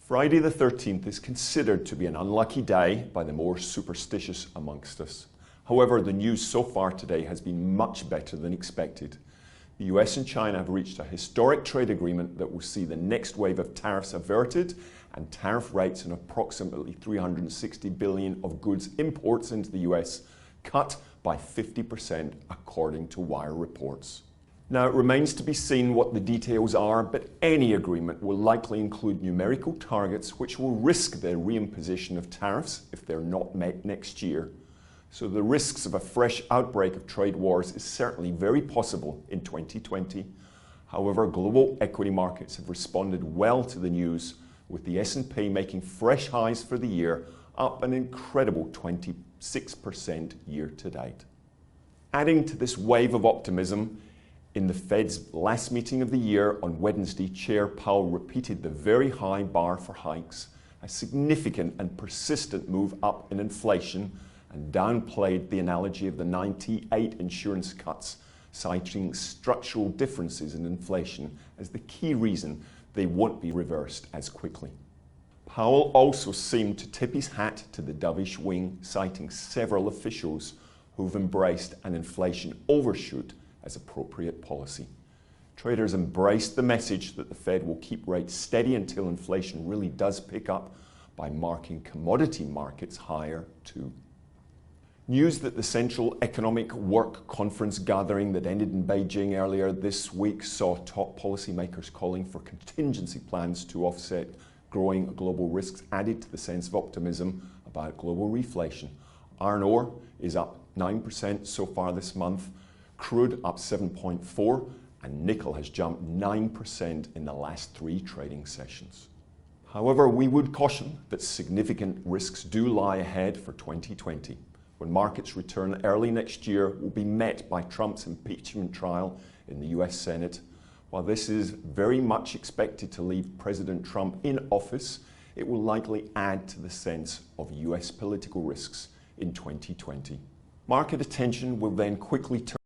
Friday the 13th is considered to be an unlucky day by the more superstitious amongst us. However, the news so far today has been much better than expected. The US and China have reached a historic trade agreement that will see the next wave of tariffs averted and tariff rates on approximately $360 billion of goods imports into the US cut by 50% according to Wire reports. Now, it remains to be seen what the details are, but any agreement will likely include numerical targets which will risk the reimposition of tariffs if they're not met next year. So the risks of a fresh outbreak of trade wars is certainly very possible in 2020. However, global equity markets have responded well to the news, with the S&P making fresh highs for the year, up an incredible 26% year to date. Adding to this wave of optimism, in the Fed's last meeting of the year on Wednesday, Chair Powell repeated the very high bar for hikes, a significant and persistent move up in inflation, and downplayed the analogy of the 98 insurance cuts, citing structural differences in inflation as the key reason they won't be reversed as quickly. Powell also seemed to tip his hat to the dovish wing, citing several officials who've embraced an inflation overshoot as appropriate policy. Traders embraced the message that the Fed will keep rates steady until inflation really does pick up by marking commodity markets higher too. News that the Central Economic Work Conference gathering that ended in Beijing earlier this week saw top policymakers calling for contingency plans to offset growing global risks added to the sense of optimism about global reflation. Iron ore is up 9% so far this month, crude up 7.4%, and nickel has jumped 9% in the last 3 trading sessions. However, we would caution that significant risks do lie ahead for 2020. When markets return early next year, will be met by Trump's impeachment trial in the US Senate. While this is very much expected to leave President Trump in office, it will likely add to the sense of US political risks in 2020. Market attention will then quickly turn